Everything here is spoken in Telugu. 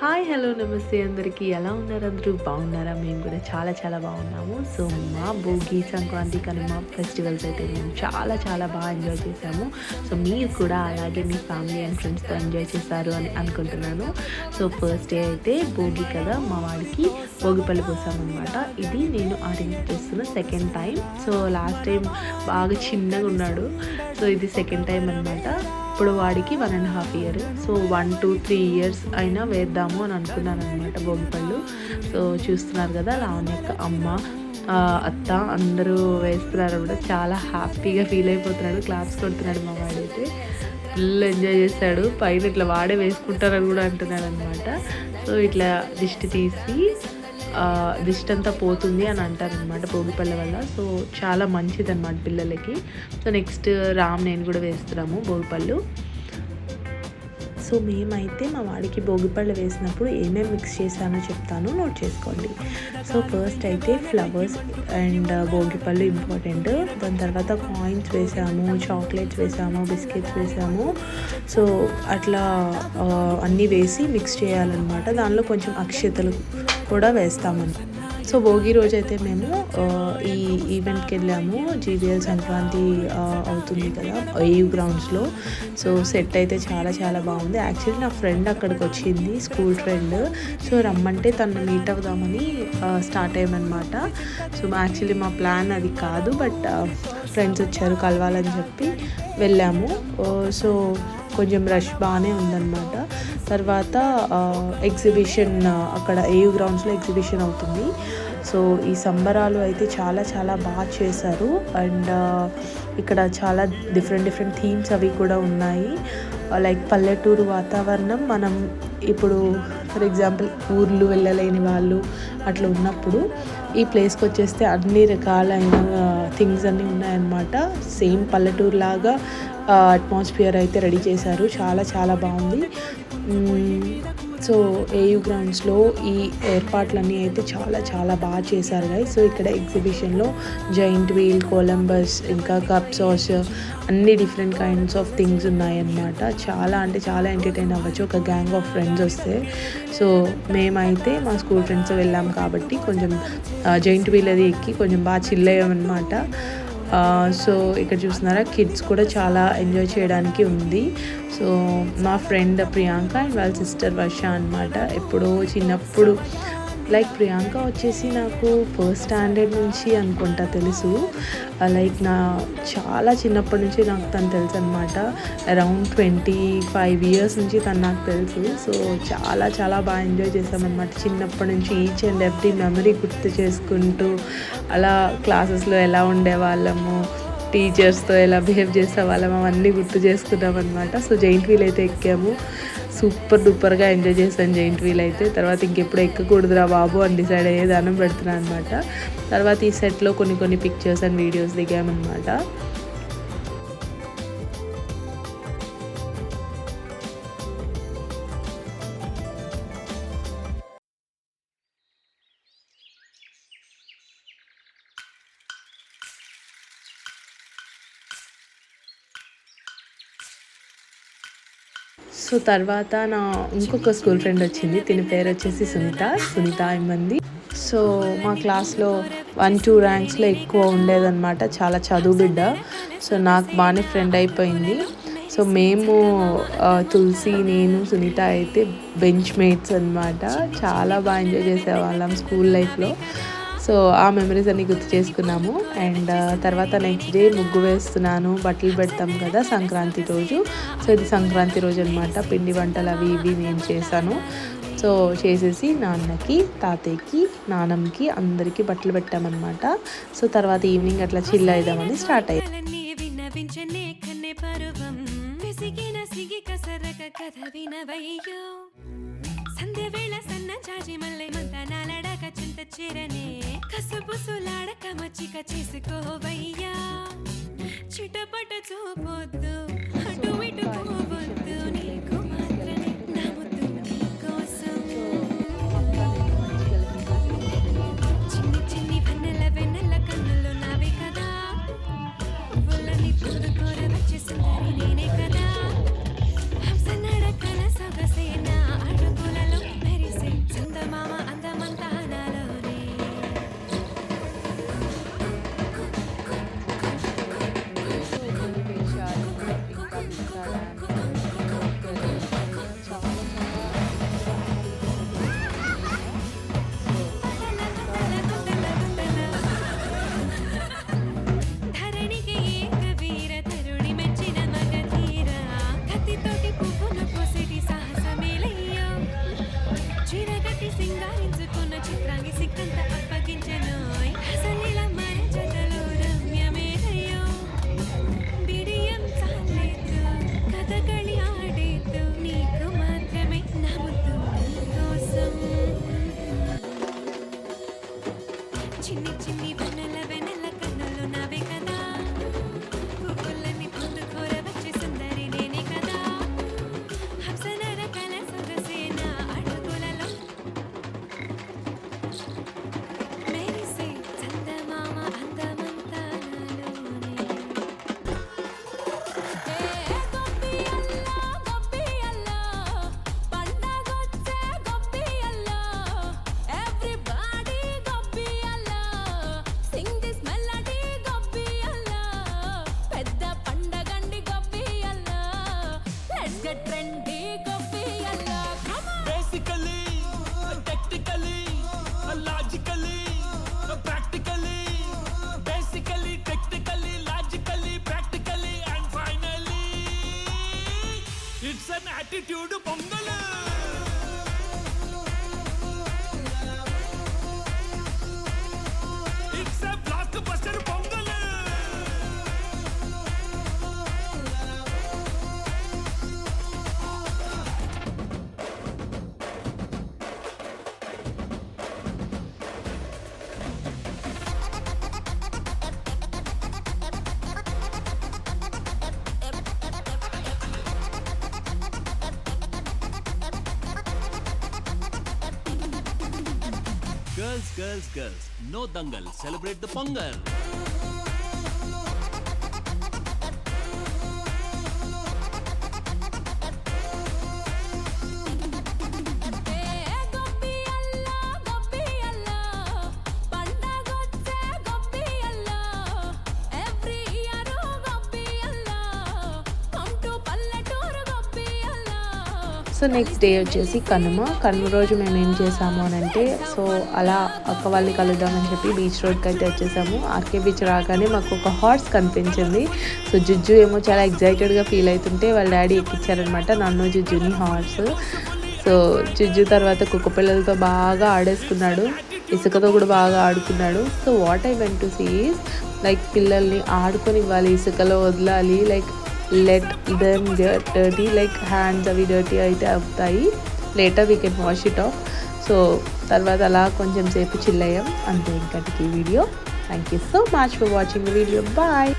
హాయ్ హలో నమస్తే అందరికీ ఎలా ఉన్నారు? అందరూ బాగున్నారా? మేము కూడా చాలా చాలా బాగున్నాము. సో మా భోగి సంక్రాంతి కనుమ ఫెస్టివల్స్ అయితే మేము చాలా చాలా బాగా ఎంజాయ్ చేసాము. సో మీరు కూడా అలాగే మీ ఫ్యామిలీ అండ్ ఫ్రెండ్స్తో ఎంజాయ్ చేశారు అని అనుకుంటున్నాను. సో ఫస్ట్ డే అయితే భోగి కదా, మా వాడికి భోగిపల్లి పోసామన్నమాట. ఇది నేను అరేంజ్ చేస్తున్న second time. So last time బాగా చిన్నగా ఉన్నాడు, సో ఇది సెకండ్ టైం అనమాట. ఇప్పుడు వాడికి 1.5 years. సో 1 to 3 years అయినా వేద్దాము అని అనుకున్నాను అనమాట భోగిపళ్ళు. సో చూస్తున్నారు కదా, లావణ్యక్క అమ్మ అత్త అందరూ వేస్తున్నారు కూడా. చాలా హ్యాపీగా ఫీల్ అయిపోతున్నాడు, క్లాప్స్ కొడుతున్నాడు మా వాడైతే. ఫుల్ ఎంజాయ్ చేశాడు. పైన ఇట్లా వాడే వేసుకుంటారని కూడా అంటున్నాడు అనమాట. సో ఇట్లా దిష్టి తీసి దిష్టి అంతా పోతుంది అని అంటారనమాట భోగిపళ్ళ వల్ల. సో చాలా మంచిది అనమాట పిల్లలకి. సో నెక్స్ట్ నేను కూడా వేస్తున్నాము భోగిపళ్ళు. సో మేమైతే మా వాడికి భోగిపళ్ళు వేసినప్పుడు ఏమేమి మిక్స్ చేశానో చెప్తాను, నోట్ చేసుకోండి. సో ఫస్ట్ అయితే ఫ్లవర్స్ అండ్ భోగిపళ్ళు ఇంపార్టెంట్. దాని తర్వాత కాయిన్స్ వేసాము, చాక్లెట్స్ వేసాము, బిస్కెట్స్ వేసాము. సో అట్లా అన్నీ వేసి మిక్స్ చేయాలన్నమాట. దానిలో కొంచెం అక్షతలు కూడా వేస్తామని. సో భోగి రోజు అయితే మేము ఈ ఈవెంట్కి వెళ్ళాము. జీవీఎల్ సంక్రాంతి అవుతుంది కదా ఏయూ గ్రౌండ్స్లో. సో సెట్ అయితే చాలా చాలా బాగుంది. యాక్చువల్లీ నా ఫ్రెండ్ అక్కడికి వచ్చింది, స్కూల్ ఫ్రెండ్. సో రమ్మంటే తను మీట్ అవుదామని స్టార్ట్ అయ్యామన్నమాట. సో యాక్చువల్లీ మా ప్లాన్ అది కాదు, బట్ ఫ్రెండ్స్ వచ్చారు కలవాలని చెప్పి వెళ్ళాము. సో కొంచెం రష్ బాగానే ఉందన్నమాట. తర్వాత ఎగ్జిబిషన్ అక్కడ ఏయూ గ్రౌండ్స్లో ఎగ్జిబిషన్ అవుతుంది. సో ఈ సంబరాలు అయితే చాలా చాలా బాగా చేశారు. అండ్ ఇక్కడ చాలా డిఫరెంట్ థీమ్స్ అవి కూడా ఉన్నాయి. లైక్ పల్లెటూరు వాతావరణం. మనం ఇప్పుడు ఫర్ ఎగ్జాంపుల్ ఊర్లు వెళ్ళలేని వాళ్ళు అట్లా ఉన్నప్పుడు ఈ ప్లేస్కి వచ్చేస్తే అన్ని రకాలైన థింగ్స్ అన్నీ ఉన్నాయన్నమాట. సేమ్ పల్లెటూరు లాగా అట్మాస్ఫియర్ అయితే రెడీ చేశారు. చాలా చాలా బాగుంది. సో ఏయూ గ్రౌండ్స్లో ఈ ఏర్పాట్లన్నీ అయితే చాలా చాలా బాగా చేశారు గైస్. సో ఇక్కడ ఎగ్జిబిషన్లో జైంట్ వీల్, కొలంబస్, ఇంకా కప్ సాస్, అన్ని డిఫరెంట్ కైండ్స్ ఆఫ్ థింగ్స్ ఉన్నాయన్నమాట. చాలా అంటే చాలా ఎంటర్టైన్ అవ్వచ్చు ఒక గ్యాంగ్ ఆఫ్ ఫ్రెండ్స్ వస్తే. సో మేమైతే మా స్కూల్ ఫ్రెండ్స్ వెళ్ళాం కాబట్టి కొంచెం జైంట్ వీల్ అది ఎక్కి కొంచెం బాగా చిల్ అయ్యామన్నమాట. సో ఇక్కడ చూస్తున్నారా, కిడ్స్ కూడా చాలా ఎంజాయ్ చేయడానికి ఉంది. సో మా ఫ్రెండ్ ప్రియాంక అండ్ వాళ్ళ సిస్టర్ వర్ష అనమాట. ఎప్పుడో చిన్నప్పుడు, లైక్ ప్రియాంక వచ్చేసి నాకు ఫస్ట్ స్టాండర్డ్ నుంచి అనుకుంటా తెలుసు. లైక్ నా చాలా చిన్నప్పటి నుంచి నాకు తను తెలుసు అనమాట. అరౌండ్ 25 years నుంచి తను నాకు తెలుసు. సో చాలా చాలా బాగా ఎంజాయ్ చేసామన్నమాట చిన్నప్పటి నుంచి. ఈచ్ అండ్ ఎవ్రీ మెమరీ గుర్తు చేసుకుంటూ అలా క్లాసెస్లో ఎలా ఉండేవాళ్ళము, టీచర్స్తో ఎలా బిహేవ్ చేసేవాళ్ళము, అవన్నీ గుర్తు చేసుకున్నాం అనమాట. సో జైంట్ వీల్ అయితే ఎక్కాము. సూపర్ డూపర్గా ఎంజాయ్ చేశాను జైంట్ వీల్ అయితే. తర్వాత ఇంకెప్పుడు ఎక్కకూడదురా బాబు అని డిసైడ్ అయ్యే దానం పెడుతున్నాను అనమాట. తర్వాత ఈ సెట్లో కొన్ని పిక్చర్స్ అండ్ వీడియోస్ దిగామన్నమాట. సో తర్వాత నా ఇంకొక స్కూల్ ఫ్రెండ్ వచ్చింది. తిని పేరు వచ్చేసి సునీత ఇమ్మంది. సో మా క్లాస్లో 1-2 ర్యాంక్స్లో ఎక్కువ ఉండేదన్నమాట. చాలా చదువు బిడ్డ. సో నాకు బాగానే ఫ్రెండ్ అయిపోయింది. సో మేము తులసి, నేను, సునీత అయితే బెంచ్ మేట్స్ అనమాట. చాలా బాగా ఎంజాయ్ చేసేవాళ్ళం స్కూల్ లైఫ్లో. సో ఆ మెమరీస్ అన్నీ గుర్తు చేసుకున్నాము. అండ్ తర్వాత నెక్స్ట్ డే ముగ్గు వేస్తున్నాను. బట్టలు పెడతాం కదా సంక్రాంతి రోజు. సో ఇది సంక్రాంతి రోజు అనమాట. పిండి వంటలు అవి ఇవి నేను చేశాను. సో చేసేసి నాన్నకి, తాతయ్యకి, నాన్నమ్మకి అందరికీ బట్టలు పెట్టామన్నమాట. సో తర్వాత ఈవినింగ్ అట్లా చిల్ అయిదామని స్టార్ట్ అయ్యింది. సంధ్యవేళ సన్న చాచి మల్లె మంతనాలడక చింత చిరనే కసుబుసులాడక మచ్చిక చేసుకోవయ్యా. చిటపట చూపొద్దు, అటు ఇటు పోవద్దు, నీకు మాత్రమే నా ముద్దు నీకోసం. చిన్ని చిన్ని వెన్నెల కన్నులు నావే కదా, పువ్వులని తోడుకోర వచ్చే సుందరి నేనే కదా. హంస నడకల సొగసేనా అడుగులలో attitude Pongal it's a blockbuster Pongal Girls, no dangal, celebrate the Pongal. So next day వచ్చేసి కనుమ రోజు మేము ఏం చేసాము అని అంటే, సో అలా అక్క వాళ్ళని కలుద్దామని చెప్పి బీచ్ రోడ్కి అయితే వచ్చేసాము. ఆర్కే బీచ్ రాగానే మాకు ఒక హార్స్ కనిపించింది. సో జుజ్జు ఏమో చాలా ఎగ్జైటెడ్గా ఫీల్ అవుతుంటే వాళ్ళ డాడీ ఎక్కించారనమాట నన్ను జుజ్జుని హార్స్. సో జుజ్జు తర్వాత కుక్క పిల్లలతో బాగా ఆడేసుకున్నాడు, ఇసుకతో కూడా బాగా ఆడుకున్నాడు. So what I want to see is like పిల్లల్ని ఆడుకొని ఇవ్వాలి, ఇసుకలో వదలాలి, like let them get dirty, like hands అవి dirty అయితే అవుతాయి, later we can wash it off. So తర్వాత అలా కొంచెం సేపు చిల్ అయ్యాం అంతే. ఇంకటికి ఈ వీడియో. Thank you so much for watching the video. Bye.